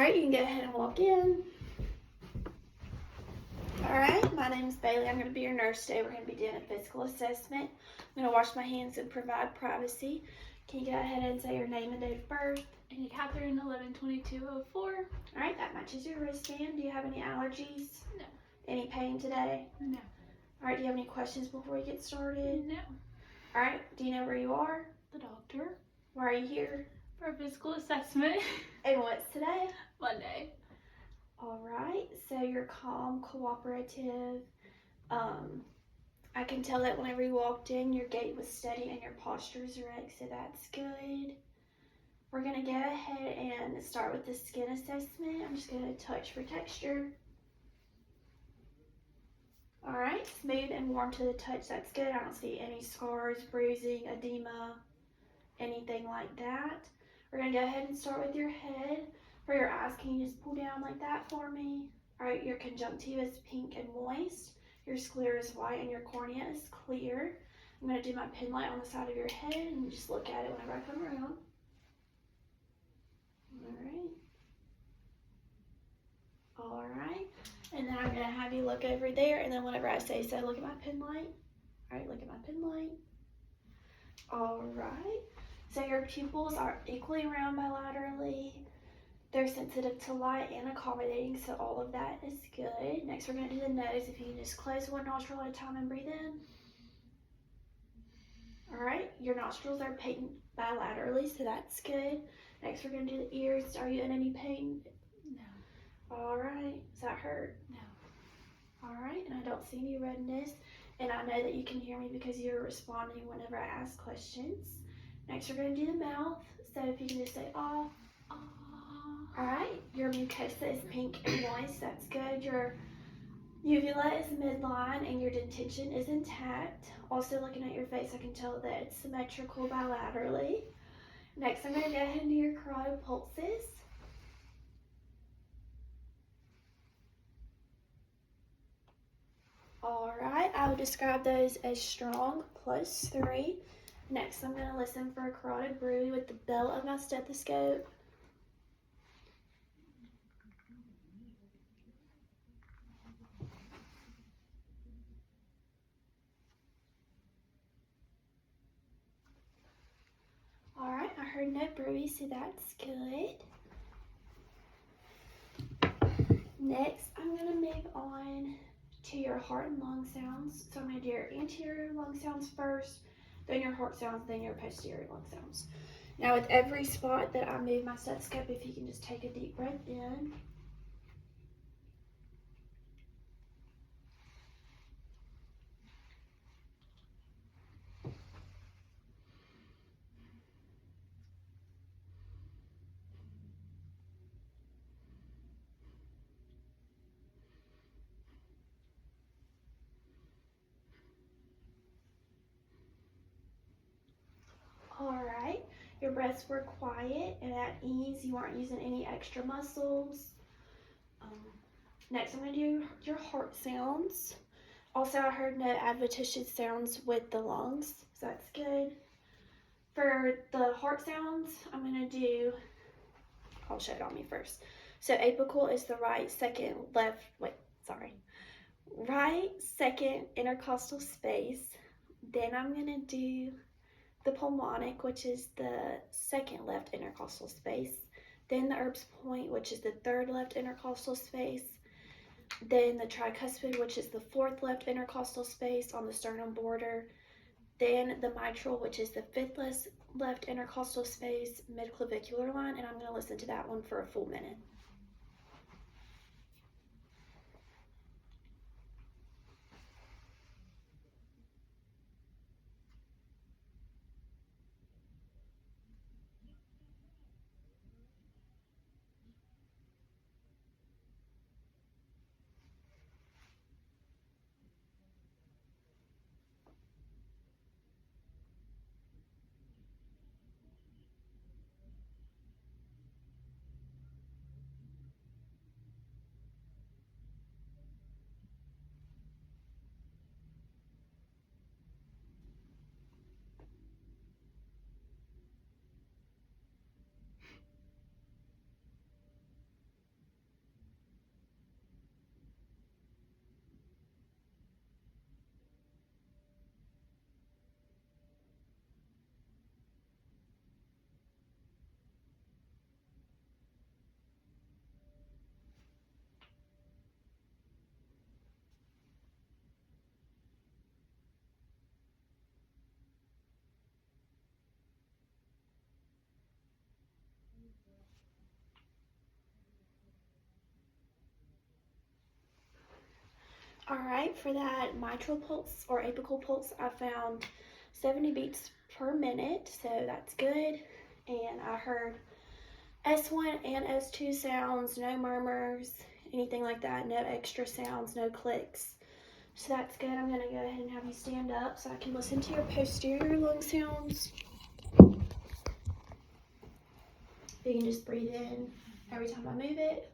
Alright, you can go ahead and walk in. Alright, my name is Bailey. I'm going to be your nurse today. We're going to be doing a physical assessment. I'm going to wash my hands and provide privacy. Can you go ahead and say your name and date of birth? Annie Catherine, 11/22/04. Alright, that matches your wristband. Do you have any allergies? No. Any pain today? No. Alright, do you have any questions before we get started? No. Alright, do you know where you are? The doctor. Why are you here? For a physical assessment. And what's today? Monday. Alright, so you're calm, cooperative. I can tell that whenever you walked in, your gait was steady and your posture is erect, so that's good. We're going to go ahead and start with the skin assessment. I'm just going to touch for texture. Alright, smooth and warm to the touch, that's good. I don't see any scars, bruising, edema, anything like that. We're going to go ahead and start with your head. For your eyes, can you just pull down like that for me? Alright, your conjunctiva is pink and moist. Your sclera is white and your cornea is clear. I'm going to do my pen light on the side of your head and just look at it whenever I come around. Alright. And then I'm going to have you look over there, and then whenever I say so, look at my pen light. Alright, look at my pen light. Alright. So your pupils are equally round bilaterally. They're sensitive to light and accommodating, so all of that is good. Next, we're going to do the nose. If you can just close one nostril at a time and breathe in. Alright, your nostrils are patent bilaterally, so that's good. Next, we're going to do the ears. Are you in any pain? No. Alright, does that hurt? No. Alright, and I don't see any redness. And I know that you can hear me because you're responding whenever I ask questions. Next, we're going to do the mouth. So if you can just say, ah. Alright, your mucosa is pink and moist, that's good. Your uvula is midline and your dentition is intact. Also looking at your face, I can tell that it's symmetrical bilaterally. Next, I'm going to go ahead and do your carotid pulses. Alright, I would describe those as strong, +3. Next, I'm going to listen for a carotid bruit with the bell of my stethoscope. Alright, I heard no bruit, so that's good. Next, I'm going to move on to your heart and lung sounds. So I'm going to do your anterior lung sounds first, then your heart sounds, then your posterior lung sounds. Now with every spot that I move my stethoscope, if you can just take a deep breath in. Alright, your breaths were quiet and at ease. You weren't using any extra muscles. Next, I'm going to do your heart sounds. Also, I heard no adventitious sounds with the lungs, so that's good. For the heart sounds, I'm going to do, I'll show it on me first. So apical is the right, second intercostal space. Then I'm going to do the pulmonic, which is the second left intercostal space. Then the Erb's point, which is the third left intercostal space. Then the tricuspid, which is the fourth left intercostal space on the sternum border. Then the mitral, which is the fifth left intercostal space, mid-clavicular line, and I'm going to listen to that one for a full minute. All right, for that mitral pulse or apical pulse, I found 70 beats per minute, so that's good. And I heard S1 and S2 sounds, no murmurs, anything like that, no extra sounds, no clicks. So that's good. I'm going to go ahead and have you stand up so I can listen to your posterior lung sounds. You can just breathe in every time I move it.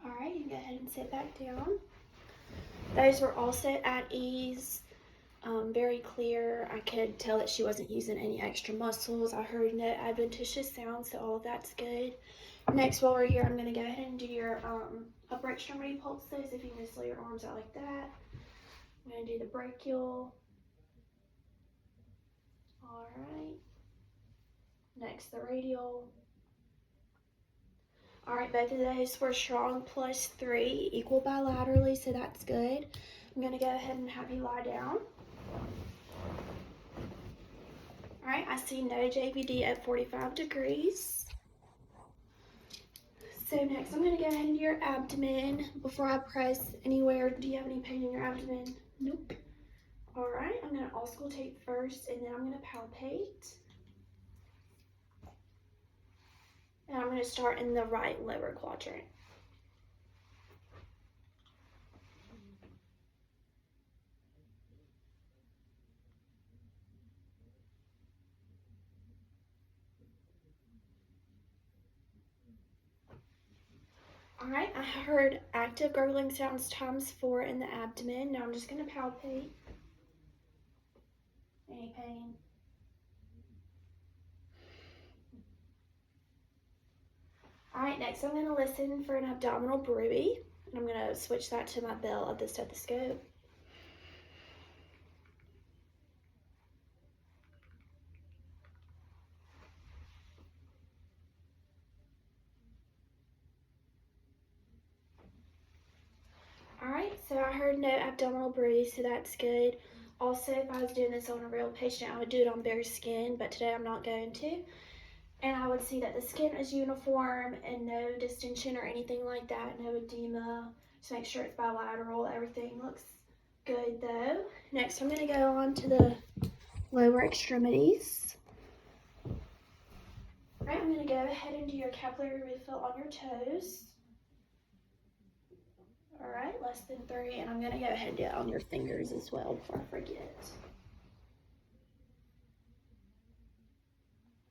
All right, you can go ahead and sit back down. Those were also at ease, very clear. I could tell that she wasn't using any extra muscles. I heard no adventitious sounds, so all of that's good. Next, while we're here, I'm going to go ahead and do your upper extremity pulses. If you can just lay your arms out like that. I'm going to do the brachial. All right. Next, the radial. All right, both of those were strong +3, equal bilaterally, so that's good. I'm going to go ahead and have you lie down. All right, I see no JVD at 45 degrees. So next, I'm going to go ahead and do your abdomen. Before I press anywhere, do you have any pain in your abdomen? Nope. All right, I'm going to auscultate first, and then I'm going to palpate. And I'm going to start in the right lower quadrant. All right, I heard active gurgling sounds ×4 in the abdomen. Now I'm just going to palpate. Any pain? All right, next I'm going to listen for an abdominal bruit. And I'm going to switch that to my bell of the stethoscope. All right, so I heard no abdominal bruise, so that's good. Also, if I was doing this on a real patient, I would do it on bare skin, but today I'm not going to. And I would see that the skin is uniform and no distension or anything like that, no edema. Just make sure it's bilateral. Everything looks good though. Next, I'm going to go on to the lower extremities. All right, I'm going to go ahead and do your capillary refill on your toes. All right, less than 3, and I'm going to go ahead and do it on your fingers as well before I forget.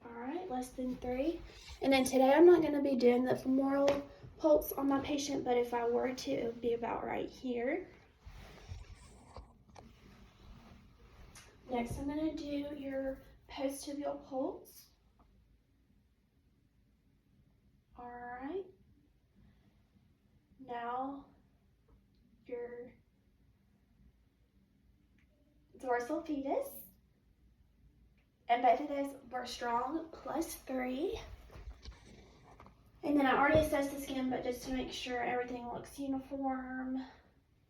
All right, less than 3. And then today I'm not going to be doing the femoral pulse on my patient, but if I were to, it would be about right here. Next, I'm going to do your post-tibial pulse. All right. Now, your dorsal fetus. And both of those were strong, +3. And then I already assessed the skin, but just to make sure everything looks uniform,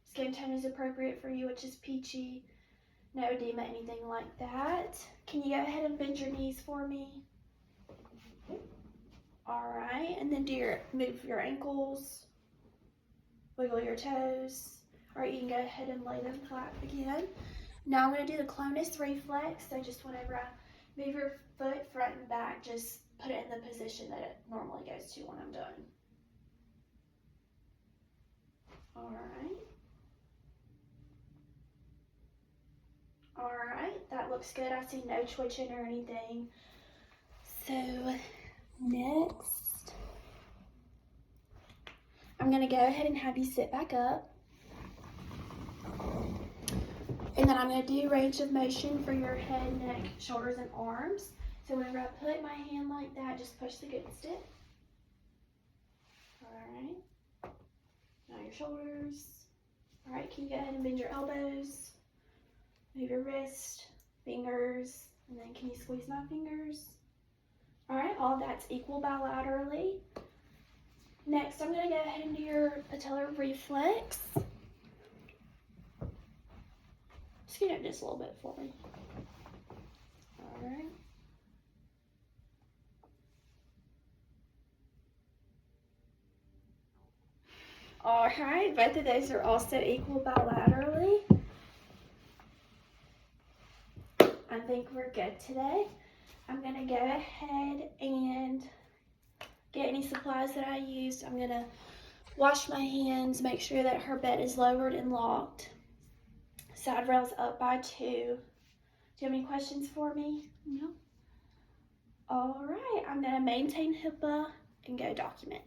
skin tone is appropriate for you, which is peachy, no edema, anything like that. Can you go ahead and bend your knees for me? All right, and then move your ankles, wiggle your toes. All right, you can go ahead and lay them flat again. Now I'm going to do the clonus reflex. So just whenever I move your foot front and back, just put it in the position that it normally goes to when I'm done. All right. All right, that looks good. I see no twitching or anything. So next, I'm going to go ahead and have you sit back up. And then I'm going to do range of motion for your head, neck, shoulders, and arms. So whenever I put my hand like that, just push against it. All right. Now your shoulders. All right, can you go ahead and bend your elbows, move your wrist, fingers, and then can you squeeze my fingers? All right, all that's equal bilaterally. Next, I'm gonna go ahead and do your patellar reflex. Scoot up just a little bit for me. All right. All right, both of those are also equal bilaterally. I think we're good today. I'm gonna go ahead and get any supplies that I used. I'm gonna wash my hands, make sure that her bed is lowered and locked. Side rails up by 2. Do you have any questions for me? No. All right, I'm gonna maintain HIPAA and go document.